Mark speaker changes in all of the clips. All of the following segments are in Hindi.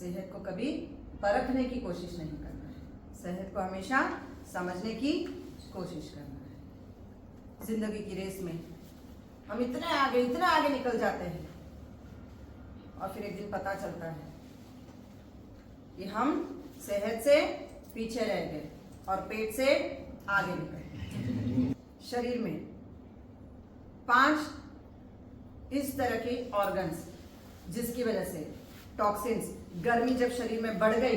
Speaker 1: सेहत को कभी परखने की कोशिश नहीं करना है, सेहत को हमेशा समझने की कोशिश करना है। जिंदगी की रेस में हम इतने आगे निकल जाते हैं और फिर एक दिन पता चलता है कि हम सेहत से पीछे रह गए और पेट से आगे निकल गए। शरीर में 5 इस तरह के ऑर्गन्स जिसकी वजह से टॉक्सिन्स, गर्मी जब शरीर में बढ़ गई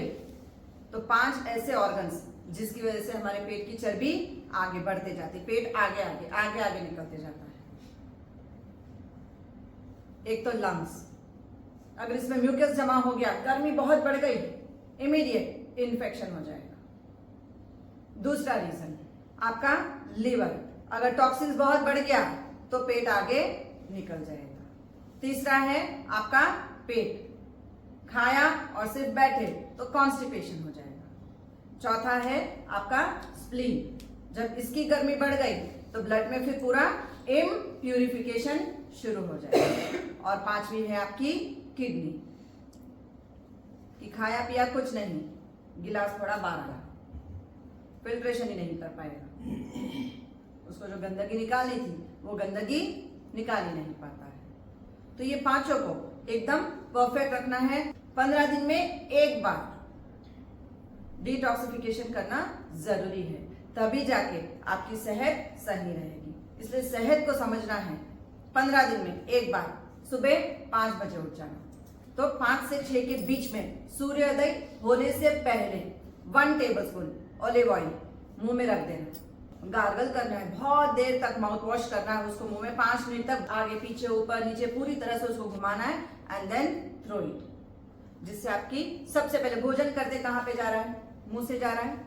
Speaker 1: तो 5 ऐसे ऑर्गन्स जिसकी वजह से हमारे पेट की चर्बी आगे बढ़ते जाती, पेट आगे निकलते जाता है। एक तो लंग्स, अगर इसमें म्यूकस जमा हो गया, गर्मी बहुत बढ़ गई, इमीडिएट इन्फेक्शन हो जाएगा। दूसरा रीजन आपका लीवर, अगर टॉक्सिन्स बहुत बढ़ गया तो पेट आगे निकल जाएगा। तीसरा है आपका पेट, खाया और सिर्फ बैठे तो कॉन्स्टिपेशन हो जाएगा। चौथा है आपका स्प्लीन, जब इसकी गर्मी बढ़ गई तो ब्लड में फिर पूरा इम्प्यूरिफिकेशन शुरू हो जाएगा। और 5वीं है आपकी किडनी, कि खाया पिया कुछ नहीं, गिलास थोड़ा बाहर आया, फिल्ट्रेशन ही नहीं कर पाएगा, उसको जो गंदगी निकालनी थी वो गंदगी निकाल ही नहीं पाता है। तो ये 5 को एकदम परफेक्ट रखना है। 15 दिन में एक बार डिटॉक्सिफिकेशन करना जरूरी है, तभी जाके आपकी सेहत सही रहेगी। इसलिए सेहत को समझना है। 15 दिन में एक बार सुबह 5 बजे उठ जाना, तो 5 से 6 के बीच में सूर्योदय होने से पहले 1 टेबलस्पून ऑलिव ऑयल मुंह में रख देना, गार्गल करना है, बहुत देर तक माउथ वॉश करना है उसको मुंह में, 5 मिनट तक आगे पीछे ऊपर नीचे पूरी तरह से उसको घुमाना है एंड देन थ्रो इट, जिससे आपकी सबसे पहले भोजन करते कहाँ पे जा रहा है, मुंह से जा रहा है,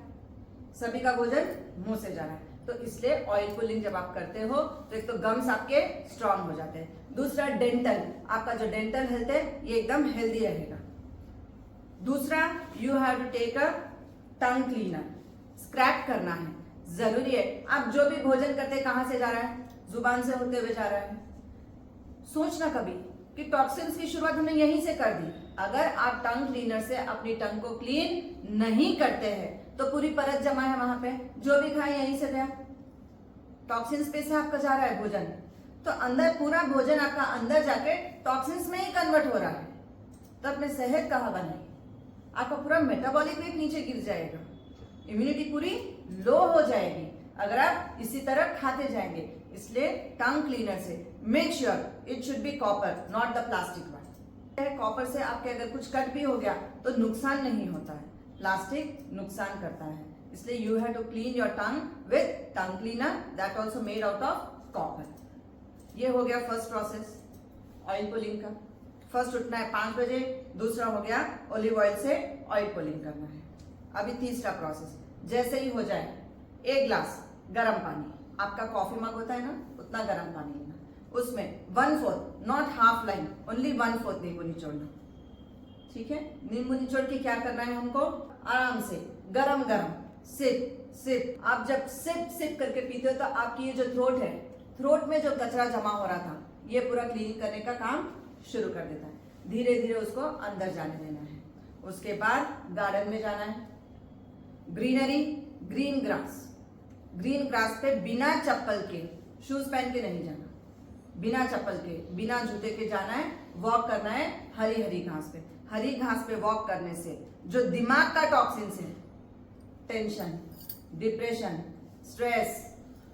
Speaker 1: सभी का भोजन मुंह से जा रहा है। तो इसलिए ऑयल पुलिंग जब आप करते हो तो एक तो गम्स आपके स्ट्रांग हो जाते हैं, दूसरा डेंटल, आपका जो डेंटल हेल्थ है ये एकदम हेल्दी रहेगा। दूसरा you have to take a tongue cleaner, scrap करना है, जरूरी है। आप जो भी भोजन करते हैं कहां से जा रहा है, जुबान से होते हुए जा रहा है। सोचना कभी कि टॉक्सिन्स की शुरुआत हमने यहीं से कर दी, अगर आप टंग क्लीनर से अपनी टंग को क्लीन नहीं करते हैं तो पूरी परत जमा है वहां पे, जो भी खाए यहीं से गया, टॉक्सिन्स पे से आपका जा रहा है भोजन, तो अंदर पूरा भोजन आपका अंदर जाके टॉक्सिन्स में ही कन्वर्ट हो रहा है, तो अपने सेहत कहाँ बनाई, आपका पूरा मेटाबॉलिक रेट नीचे गिर जाएगा, इम्यूनिटी पूरी लो हो जाएगी अगर आप इसी तरह खाते जाएंगे। इसलिए टंग क्लीनर से make sure it should be copper, not the plastic one. Copper से आपके अगर कुछ कट भी हो गया तो नुकसान नहीं होता है, प्लास्टिक नुकसान करता है। इसलिए you have to clean your tongue with tongue cleaner that also made out of copper. ये हो गया फर्स्ट प्रोसेस ऑयल पुलिंग का। फर्स्ट उठना है 5 बजे, दूसरा हो गया ऑलिव ऑयल से ऑयल पुलिंग करना है। अभी तीसरा प्रोसेस, जैसे ही हो जाए 1 गिलास गर्म पानी, आपका कॉफी मग होता है ना, उतना गर्म पानी लेना, उसमें 1/4 नॉट हाफ लाइन, ओनली 1/4 नींबू निचोड़ना, ठीक है। नींबू निचोड़ के क्या करना है हमको, आराम से गरम गरम सिप सिप। आप जब सिप सिप करके पीते हो तो आपकी ये जो थ्रोट है, थ्रोट में जो कचरा जमा हो रहा था ये पूरा क्लीन करने का काम शुरू कर देता है। धीरे धीरे उसको अंदर जाने देना है। उसके बाद गार्डन में जाना है, ग्रीनरी, ग्रीन ग्रास पे बिना चप्पल के, शूज पहन के नहीं जाना, बिना चप्पल के बिना जूते के जाना है, वॉक करना है हरी हरी घास पे। हरी घास पे वॉक करने से जो दिमाग का टॉक्सिन्स है, टेंशन, डिप्रेशन, स्ट्रेस,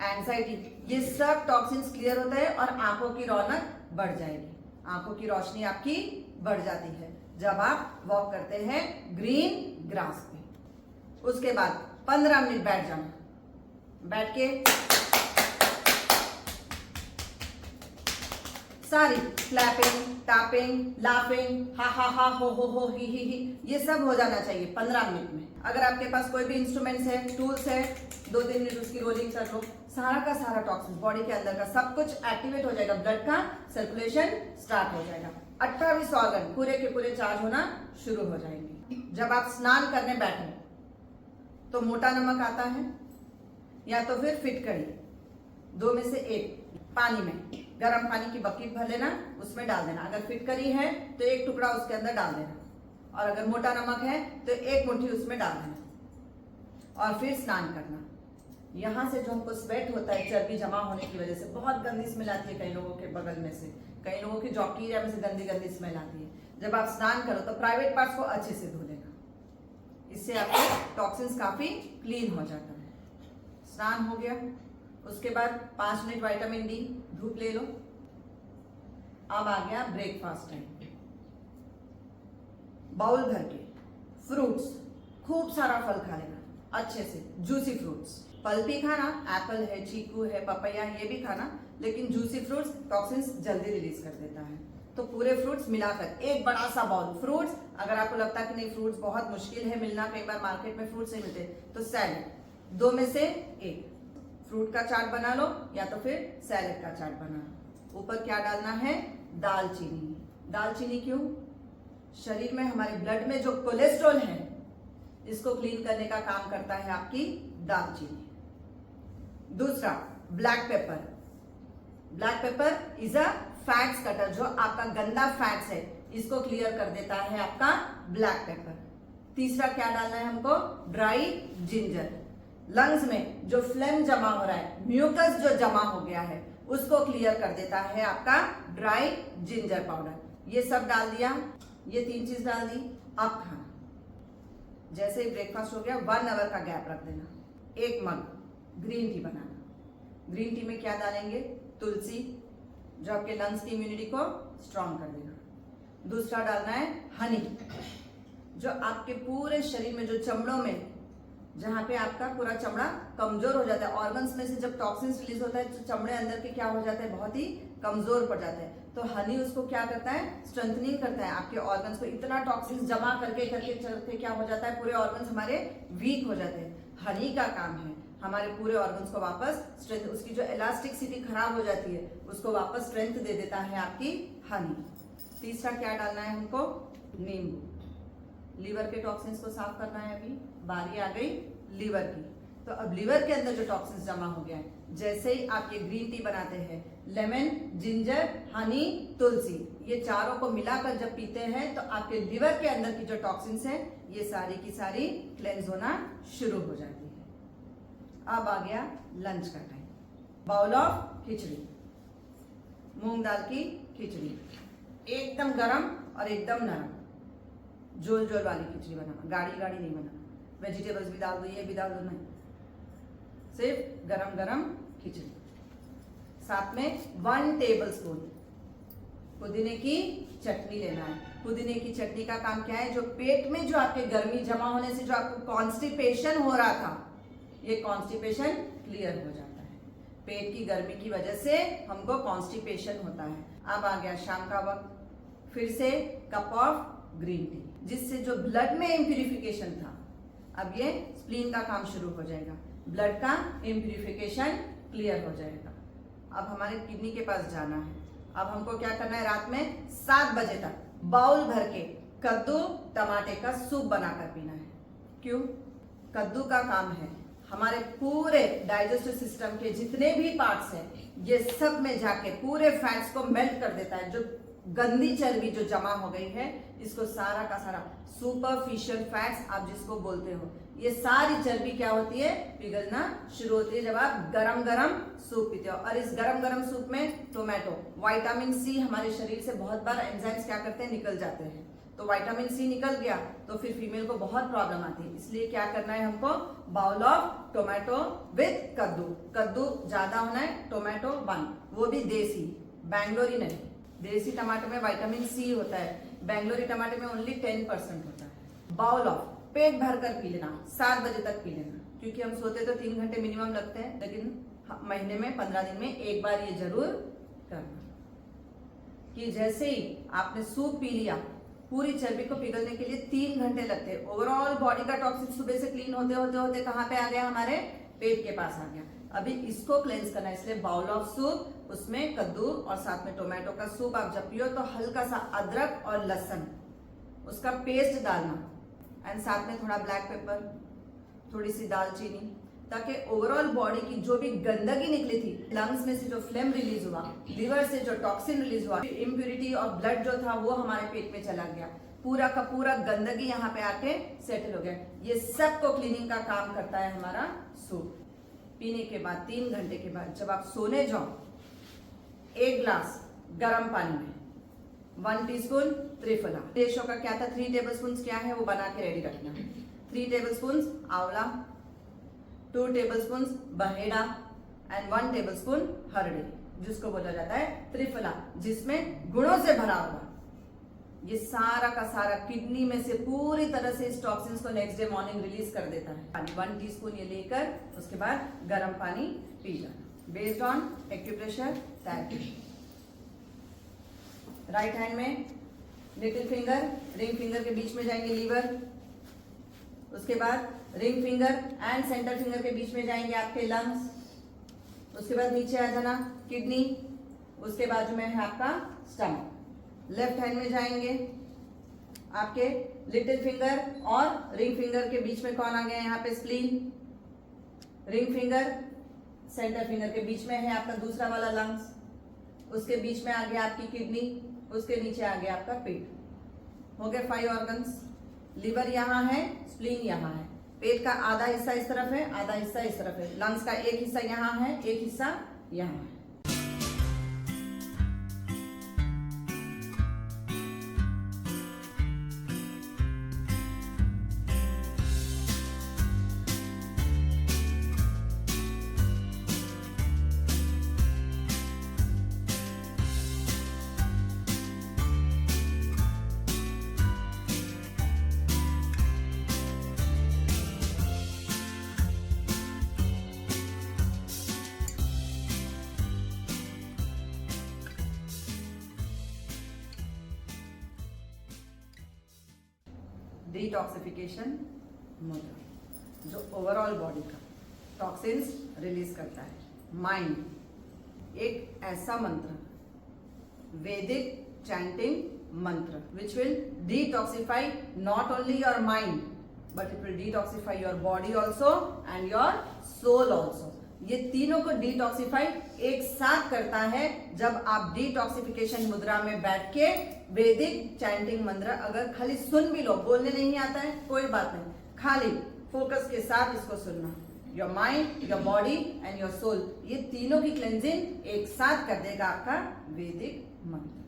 Speaker 1: एंजाइटी, ये सब टॉक्सिन्स क्लियर होता है और आंखों की रौनक बढ़ जाएगी, आंखों की रोशनी आपकी बढ़ जाती है जब आप वॉक करते हैं ग्रीन ग्रास पे। उसके बाद 15 मिनट बैठ जाना, बैठ के सारी क्लैपिंग, टैपिंग, लाफिंग, हा हा हा, हो ही, ये सब हो जाना चाहिए 15 मिनट में। अगर आपके पास कोई भी इंस्ट्रूमेंट्स है, टूल्स है, 2-3 मिनट उसकी रोलिंग कर लो, सारा का सारा टॉक्सिन बॉडी के अंदर का सब कुछ एक्टिवेट हो जाएगा, ब्लड का सर्कुलेशन स्टार्ट हो जाएगा, 28 ऑर्गन पूरे के पूरे चार्ज होना शुरू हो जाएंगे। जब आप स्नान करने बैठे तो मोटा नमक आता है या तो फिर फिटकरी, 2 में से एक, पानी में गर्म पानी की बकेट भर लेना, उसमें डाल देना। अगर फिटकरी है तो 1 टुकड़ा उसके अंदर डाल देना और अगर मोटा नमक है तो 1 मुट्ठी उसमें डाल देना और फिर स्नान करना। यहाँ से जो हमको स्वेट होता है चर्बी जमा होने की वजह से बहुत गंदी स्मेल आती है कई लोगों के बगल में से, कई लोगों की जॉकी एरिया में से गंदी गंदी स्मेल आती है। जब आप स्नान करो तो प्राइवेट पार्ट्स को अच्छे से धो लेना, इससे आपके टॉक्सिन्स काफी क्लीन हो जाता है। स्नान हो गया, उसके बाद 5 मिनट विटामिन डी धूप ले लो। अब आ गया ब्रेकफास्ट टाइम। बाउल भर के फ्रूट्स, खूब सारा फल खा लेना अच्छे से, जूसी फ्रूट्स। फल भी खाना, एप्पल है, चीकू है, पपैया, ये भी खाना, लेकिन जूसी फ्रूट्स टॉक्सिन्स जल्दी रिलीज कर देता है। तो पूरे फ्रूट्स मिलाकर एक बड़ा सा बाउल फ्रूट्स। अगर आपको लगता है कि नहीं फ्रूट्स बहुत मुश्किल है मिलना, कई बार मार्केट में फ्रूट्स नहीं मिलते, तो सैलेड 2 में से 1 फ्रूट का चाट बना लो या तो फिर सैलेड का चाट बना लो। ऊपर क्या डालना है? दालचीनी। दालचीनी क्यों? शरीर में हमारे ब्लड में जो कोलेस्ट्रॉल है इसको क्लीन करने का काम करता है आपकी दालचीनी। दूसरा black pepper. Black pepper is a fats cutter, जो आपका गंदा फैट्स है इसको क्लियर कर देता है आपका ब्लैक पेपर। तीसरा क्या डालना है हमको? Dry ginger. लंग्स में जो फ्लेम जमा हो रहा है, म्यूकस जो जमा हो गया है, उसको क्लियर कर देता है आपका ड्राई जिंजर पाउडर। ये सब डाल दिया, ये 3 चीज डाल दी। अब खाना जैसे ही ब्रेकफास्ट हो गया 1 आवर का गैप रख देना। 1 मग ग्रीन टी बनाना। ग्रीन टी में क्या डालेंगे? तुलसी, जो आपके लंग्स की इम्यूनिटी को स्ट्रांग कर देगा। दूसरा डालना है हनी, जो आपके पूरे शरीर में जो चमड़ों में, जहां पे आपका पूरा चमड़ा कमजोर हो जाता है, ऑर्गन्स में से जब टॉक्सिन्स रिलीज होता है तो चमड़े अंदर के क्या हो जाते हैं? बहुत ही कमजोर पड़ जाते हैं। तो हनी उसको क्या करता है? स्ट्रेंथनिंग करता है आपके ऑर्गन्स को। इतना टॉक्सिन्स जमा करके करके क्या हो जाता है? पूरे ऑर्गन्स हमारे वीक हो जाते हैं। हनी का काम है हमारे पूरे ऑर्गन्स को वापस स्ट्रेंथ, उसकी जो इलास्टिसिटी खराब हो जाती है उसको वापस स्ट्रेंथ दे देता है आपकी हनी। तीसरा क्या डालना है हमको? नींबू। लीवर के टॉक्सिन्स को साफ करना है। अभी बारी आ गई लीवर की। तो अब लीवर के अंदर जो टॉक्सिन्स जमा हो गया है, जैसे ही आप ये ग्रीन टी बनाते हैं, लेमन, जिंजर, हनी, तुलसी, ये चारों को मिलाकर जब पीते हैं तो आपके लीवर के अंदर की जो टॉक्सिन्स हैं ये सारी की सारी क्लेंस होना शुरू हो जाती है। अब आ गया लंच का टाइम। बाउल ऑफ खिचड़ी, मूंग दाल की खिचड़ी, एकदम गरम और एकदम नरम, जोल जोल वाली खिचड़ी बनाना, गाढ़ी गाढ़ी नहीं बनाना। वेजिटेबल्स भी डाल दो, ये भी डाल दो, नहीं, सिर्फ गरम गरम खिचड़ी। साथ में 1 टेबलस्पून पुदीने की चटनी लेना है। पुदीने की चटनी का काम क्या है? जो पेट में जो आपके गर्मी जमा होने से जो आपको कॉन्स्टिपेशन हो रहा था, ये कॉन्स्टिपेशन क्लियर हो जाता है। पेट की गर्मी की वजह से हमको कॉन्स्टिपेशन होता है। अब आ गया शाम का वक्त, फिर से कप ऑफ ग्रीन टी, जिससे जो ब्लड में इम्प्यूरिफिकेशन था, अब ये स्प्लीन का काम शुरू हो जाएगा, ब्लड का इम्प्यूरिफिकेशन क्लियर हो जाएगा। अब हमारे किडनी के पास जाना है। अब हमको क्या करना है? रात में 7 बजे तक बाउल भर के कद्दू टमाटे का सूप बनाकर पीना है। क्यों? कद्दू का काम है हमारे पूरे डाइजेस्टिव सिस्टम के जितने भी पार्ट्स हैं, ये सब में जाके पूरे फैट्स को मेल्ट कर देता है। जो गंदी चर्बी जो जमा हो गई है, इसको सारा का सारा सुपरफिशियल फैट्स आप जिसको बोलते हो, ये सारी चर्बी क्या होती है? पिघलना शुरू होती है जब आप गरम गरम सूप पीते हो। और इस गरम गरम सूप में टोमेटो, विटामिन सी हमारे शरीर से बहुत बार एंजाइम्स क्या करते हैं? निकल जाते हैं। तो विटामिन सी निकल गया तो फिर फीमेल को बहुत प्रॉब्लम आती है। इसलिए क्या करना है हमको? बाउल ऑफ टोमेटो विद कद्दू। कद्दू ज्यादा होना है, टोमेटो 1, वो भी देसी, बैंगलोरी नहीं। देसी टमाटर में विटामिन सी होता है, बैंगलोरी टमाटर में ओनली 10% होता है। बाउल ऑफ, पेट भर कर पी लेना, 7 बजे तक पी लेना, क्योंकि हम सोते तो 3 घंटे मिनिमम लगते हैं, लेकिन महीने में 15 दिन में एक बार ये जरूर करना। कि जैसे ही आपने सूप पी लिया, पूरी चर्बी को पिघलने के लिए 3 घंटे लगते हैं। ओवरऑल बॉडी का टॉक्सिन सुबह से क्लीन होते होते होते कहाँ पे आ गया? हमारे पेट के पास आ गया। अभी इसको क्लेंस करना है, इसलिए बाउल ऑफ सूप, उसमें कद्दू और साथ में टोमेटो का सूप आप जब पियो तो हल्का सा अदरक और लहसुन उसका पेस्ट डालना, एंड साथ में थोड़ा ब्लैक पेपर, थोड़ी सी दालचीनी, ताकि ओवरऑल बॉडी की जो भी गंदगी निकली थी, लंग्स में से जो फ्लेम रिलीज हुआ, लीवर से जो टॉक्सिन रिलीज हुआ, इम्प्यूरिटी और ब्लड जो था वो हमारे पेट में चला गया, पूरा का पूरा गंदगी यहाँ पे आके सेटल हो गया। ये सबको क्लीनिंग का काम करता है हमारा सूप। पीने के बाद 3 घंटे के बाद जब आप सोने जाओ, 1 ग्लास गर्म पानी में 1 टीस्पून त्रिफला। रेशो का क्या था, 3 टेबलस्पून क्या है वो बना के रेडी रखना। 3 टेबलस्पून आंवला, 2 tablespoon Bahera and 1 tablespoon Hardi, जिसको बोला जाता है त्रिफला, जिसमें गुणों से भरा हुआ। ये सारा का सारा किडनी में से पूरी तरह से इस टॉक्सिन्स को नेक्स्ट डे मॉर्निंग रिलीज कर देता है। 1 टीस्पून ये लेकर उसके बाद गर्म पानी पी जाना based on acupressure therapy. Right hand में लिटिल फिंगर, रिंग फिंगर के बीच में जाएंगे लीवर, उसके बाद ring finger and centre finger के बीच में जाएंगे आपके लंग्स, उसके बाद नीचे आ जाना किडनी, उसके बाजू में है आपका स्टमक। लेफ्ट हैंड में जाएंगे आपके लिटिल फिंगर और रिंग फिंगर के बीच में कौन आ गया यहाँ पे spleen, ring finger centre finger के बीच में है आपका दूसरा वाला लंग्स, उसके बीच में आ गया आपकी किडनी, उसके नीचे आ गया आपका पेट। हो गए 5 ऑर्गन्स। लिवर यहाँ है, स्प्लीन यहाँ है, पेट का आधा हिस्सा इस तरफ है, आधा हिस्सा इस तरफ है, लंग्स का एक हिस्सा यहाँ है, एक हिस्सा यहाँ है। डिटॉक्सिफिकेशन मुद्रा, जो ओवरऑल बॉडी का टॉक्सिन्स रिलीज करता है। माइंड एक ऐसा मंत्र, वैदिक चैंटिंग मंत्र, which will detoxify not only your mind but it will detoxify your body also and your soul also. ये तीनों को डिटॉक्सिफाई एक साथ करता है जब आप डिटॉक्सिफिकेशन मुद्रा में बैठ के वैदिक चैंटिंग मंत्र अगर खाली सुन भी लो, बोलने नहीं आता है कोई बात नहीं, खाली फोकस के साथ इसको सुनना। Your mind, your body and your soul, ये तीनों की क्लेंजिंग एक साथ कर देगा आपका वैदिक मंत्र।